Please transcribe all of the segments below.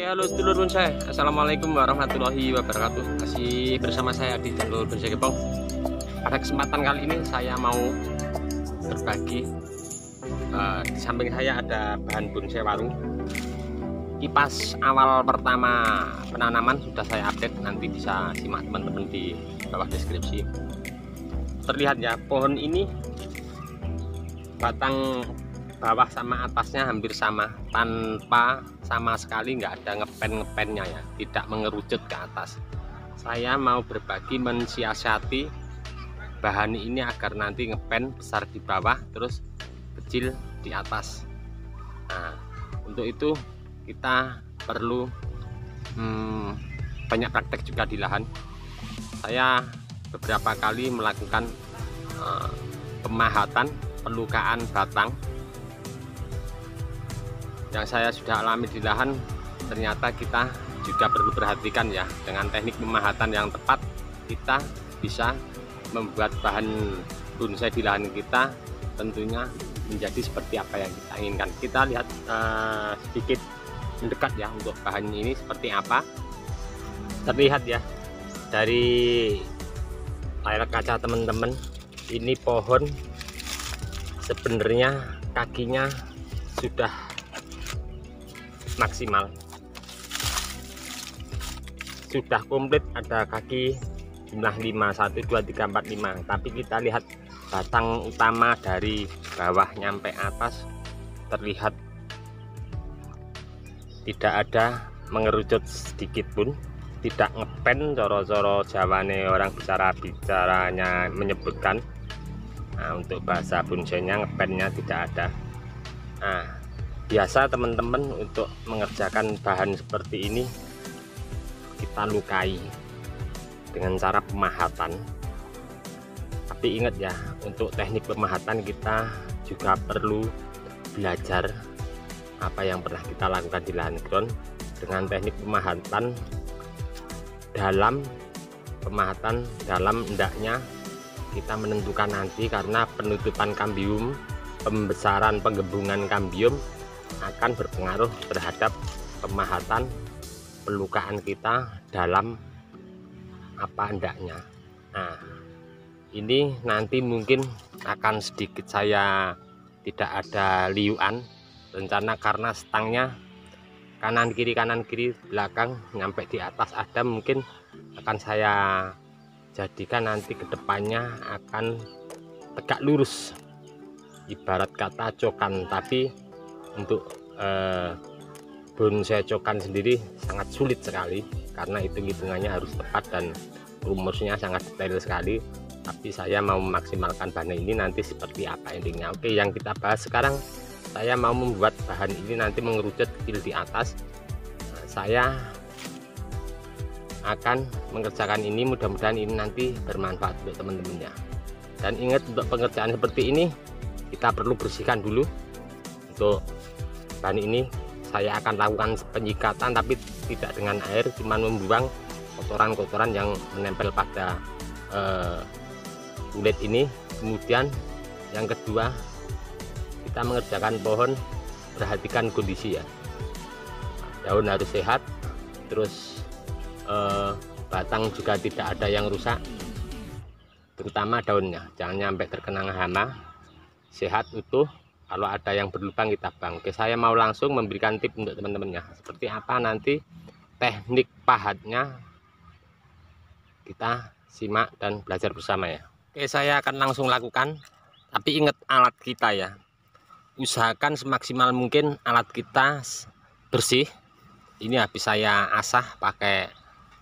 Halo sedulur bonsai, assalamualaikum warahmatullahi wabarakatuh. Masih bersama saya di channel Bonsai Gepong. Pada kesempatan kali ini saya mau berbagi. Di samping saya ada bahan bonsai warung. Kipas awal pertama penanaman sudah saya update, nanti bisa simak teman-teman di bawah deskripsi. Terlihat ya, pohon ini batang bawah sama atasnya hampir sama, tanpa sama sekali nggak ada ngepen-ngepennya ya, tidak mengerucut ke atas. Saya mau berbagi mensiasati bahan ini agar nanti ngepen besar di bawah terus kecil di atas. Nah, untuk itu kita perlu banyak praktek juga di lahan. Saya beberapa kali melakukan pemahatan, pelukaan batang yang saya sudah alami di lahan. Ternyata kita juga perlu perhatikan ya, dengan teknik pemahatan yang tepat kita bisa membuat bahan bonsai di lahan kita tentunya menjadi seperti apa yang kita inginkan. Kita lihat sedikit mendekat ya untuk bahan ini seperti apa. Terlihat ya dari layar kaca teman-teman, ini pohon sebenarnya kakinya sudah maksimal, sudah komplit, ada kaki jumlah 5, 1, 2, 3, 4, 5. Tapi kita lihat batang utama dari bawah nyampe atas terlihat tidak ada mengerucut sedikit pun, tidak ngepen, coro-coro Jawane orang bicaranya menyebutkan. Nah, untuk bahasa bonsainya ngepennya tidak ada. Nah, biasa teman-teman untuk mengerjakan bahan seperti ini kita lukai dengan cara pemahatan. Tapi ingat ya, untuk teknik pemahatan kita juga perlu belajar apa yang pernah kita lakukan di lahan ground. Dengan teknik pemahatan dalam endaknya kita menentukan nanti, karena penutupan kambium, pembesaran penggembungan kambium akan berpengaruh terhadap pemahatan pelukaan kita dalam apa endaknya. Nah, ini nanti mungkin akan sedikit saya tidak ada liuan rencana, karena stangnya kanan kiri belakang nyampe di atas ada, mungkin akan saya jadikan nanti kedepannya akan tegak lurus, ibarat kata cokan. Tapi untuk bonsai cokan sendiri sangat sulit sekali, karena hitung-hitungannya harus tepat dan rumusnya sangat detail sekali. Tapi saya mau memaksimalkan bahan ini nanti seperti apa endingnya. Oke, yang kita bahas sekarang, saya mau membuat bahan ini nanti mengerucut kecil di atas. Nah, saya akan mengerjakan ini, mudah-mudahan ini nanti bermanfaat untuk teman-temannya. Dan ingat, untuk pengerjaan seperti ini kita perlu bersihkan dulu. Untuk bahan ini saya akan lakukan penyikatan, tapi tidak dengan air, cuma membuang kotoran-kotoran yang menempel pada kulit ini. Kemudian yang kedua, kita mengerjakan pohon, perhatikan kondisi ya, daun harus sehat, terus batang juga tidak ada yang rusak, terutama daunnya jangan sampai terkena hama, sehat utuh. Kalau ada yang berlubang kita buang. Oke, saya mau langsung memberikan tip untuk teman-temannya seperti apa nanti teknik pahatnya, kita simak dan belajar bersama ya. Oke, saya akan langsung lakukan, tapi ingat alat kita ya, usahakan semaksimal mungkin alat kita bersih. Ini habis saya asah pakai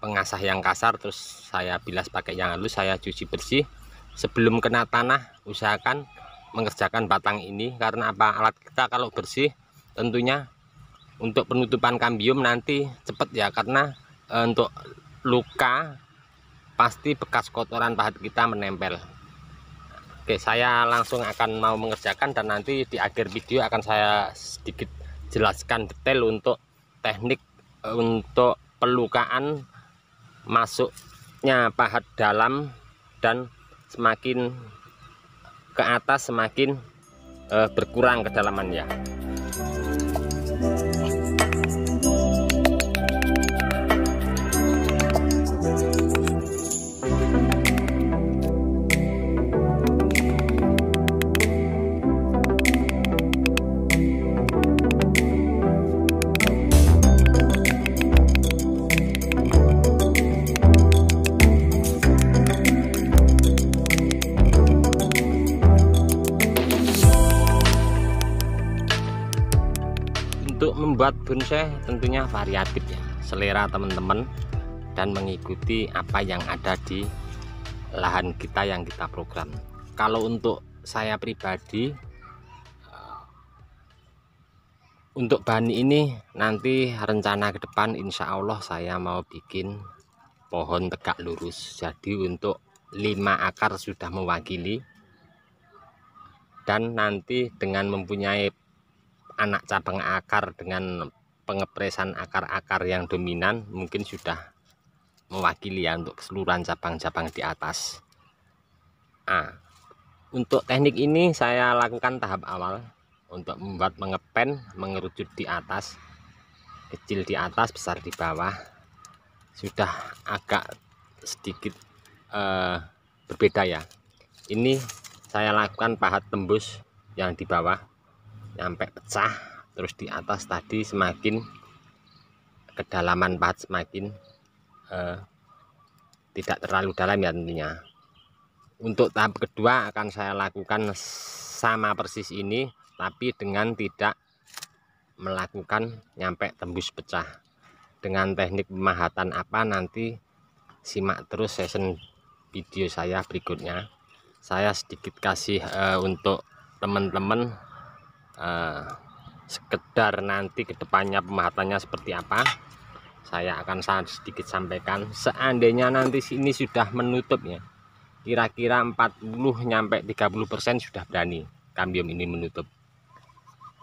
pengasah yang kasar, terus saya bilas pakai yang halus, saya cuci bersih. Sebelum kena tanah usahakan mengerjakan batang ini, karena apa, alat kita kalau bersih tentunya untuk penutupan kambium nanti cepet ya, karena untuk luka pasti bekas kotoran pahat kita menempel. Oke, saya langsung akan mau mengerjakan, dan nanti di akhir video akan saya sedikit jelaskan detail untuk teknik untuk pelukaan masuknya pahat dalam, dan semakin ke atas semakin berkurang kedalamannya. Untuk membuat bonsai tentunya variatif ya, selera teman-teman dan mengikuti apa yang ada di lahan kita yang kita program. Kalau untuk saya pribadi, untuk bahan ini nanti rencana ke depan insya Allah saya mau bikin pohon tegak lurus. Jadi untuk 5 akar sudah mewakili, dan nanti dengan mempunyai anak cabang akar dengan pengepresan akar-akar yang dominan mungkin sudah mewakili ya untuk keseluruhan cabang-cabang di atas. Untuk teknik ini saya lakukan tahap awal untuk membuat mengepen mengerucut di atas, kecil di atas besar di bawah. Sudah agak sedikit berbeda ya. Ini saya lakukan pahat tembus yang di bawah sampai pecah, terus di atas tadi semakin kedalaman pahat semakin tidak terlalu dalam ya tentunya. Untuk tahap kedua akan saya lakukan sama persis ini, tapi dengan tidak melakukan nyampe tembus pecah. Dengan teknik pemahatan apa nanti simak terus season video saya berikutnya. Saya sedikit kasih untuk teman-teman sekedar nanti kedepannya pemahatannya seperti apa, saya akan sedikit sampaikan. Seandainya nanti sini sudah menutup ya, kira-kira 40 nyampe 30% sudah berani kambium ini menutup.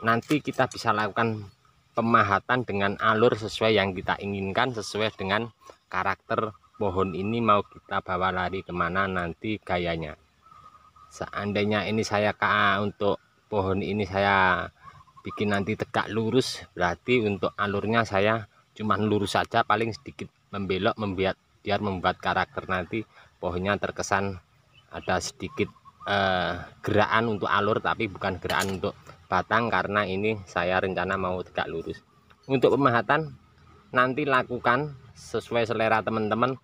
Nanti kita bisa lakukan pemahatan dengan alur sesuai yang kita inginkan, sesuai dengan karakter pohon ini mau kita bawa lari kemana nanti gayanya. Seandainya ini saya untuk pohon ini saya bikin nanti tegak lurus, berarti untuk alurnya saya cuma lurus saja, paling sedikit membelok biar membuat karakter nanti pohonnya terkesan ada sedikit gerakan untuk alur, tapi bukan gerakan untuk batang, karena ini saya rencana mau tegak lurus. Untuk pemahatan nanti lakukan sesuai selera teman-teman.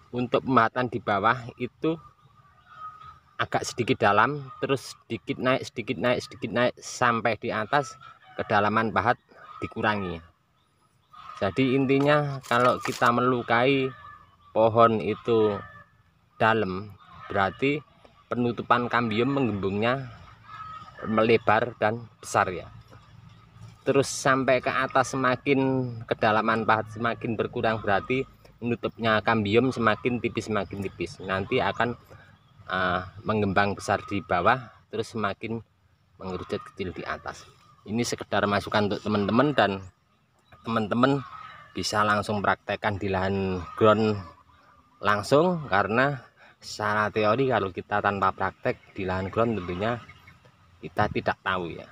Untuk pemahatan di bawah itu agak sedikit dalam, terus sedikit naik, sedikit naik, sedikit naik sampai di atas, kedalaman pahat dikurangi. Jadi intinya kalau kita melukai pohon itu dalam, berarti penutupan kambium menggembungnya melebar dan besar ya. Terus sampai ke atas semakin kedalaman pahat semakin berkurang, berarti menutupnya kambium semakin tipis, nanti akan mengembang besar di bawah, terus semakin mengerucut kecil di atas. Ini sekedar masukan untuk teman-teman, dan teman-teman bisa langsung praktekkan di lahan ground langsung, karena secara teori kalau kita tanpa praktek di lahan ground tentunya kita tidak tahu ya.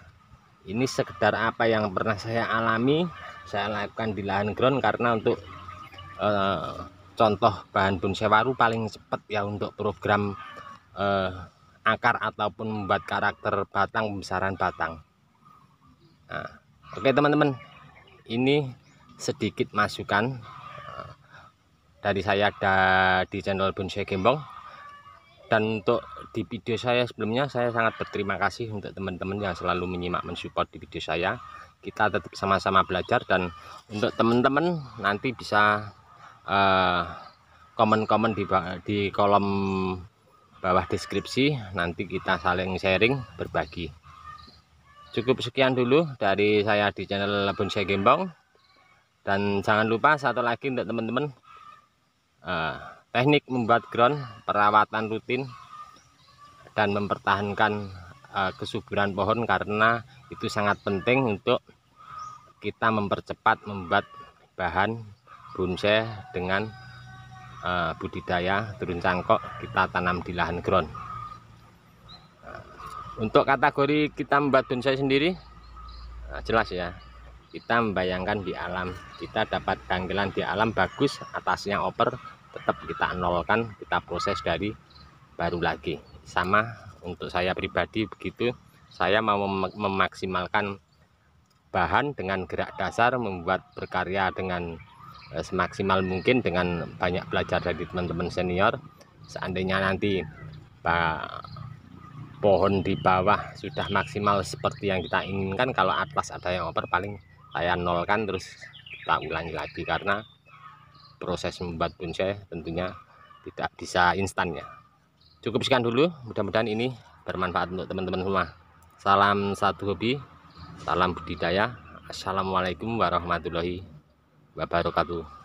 Ini sekedar apa yang pernah saya alami, saya lakukan di lahan ground, karena untuk contoh bahan bonsai waru paling cepat ya untuk program akar ataupun membuat karakter batang, pembesaran batang. Oke teman-teman, ini sedikit masukan dari saya di channel Bonsai Gembong. Dan untuk di video saya sebelumnya, saya sangat berterima kasih untuk teman-teman yang selalu menyimak, mensupport di video saya. Kita tetap sama-sama belajar, dan untuk teman-teman nanti bisa komen-komen di kolom bawah deskripsi, nanti kita saling sharing, berbagi. Cukup sekian dulu dari saya di channel Bonsai Gembong, dan jangan lupa satu lagi untuk teman-teman, teknik membuat ground, perawatan rutin, dan mempertahankan kesuburan pohon, karena itu sangat penting untuk kita mempercepat membuat bahan bonsai dengan budidaya turun cangkok kita tanam di lahan ground. Untuk kategori kita membuat bonsai sendiri, jelas ya, kita membayangkan di alam, kita dapat kangelan di alam bagus, atasnya oper, tetap kita nolkan, kita proses dari baru lagi. Sama untuk saya pribadi begitu, saya mau memaksimalkan bahan dengan gerak dasar, membuat berkarya dengan semaksimal mungkin, dengan banyak belajar dari teman-teman senior. Seandainya nanti pohon di bawah sudah maksimal seperti yang kita inginkan, kalau atas ada yang oper paling saya nolkan, terus kita ulangi lagi, karena proses membuat bonsai tentunya tidak bisa instan ya. Cukup sekian dulu, mudah-mudahan ini bermanfaat untuk teman-teman semua. Salam satu hobi, salam budidaya. Assalamualaikum warahmatullahi wabarakatuh.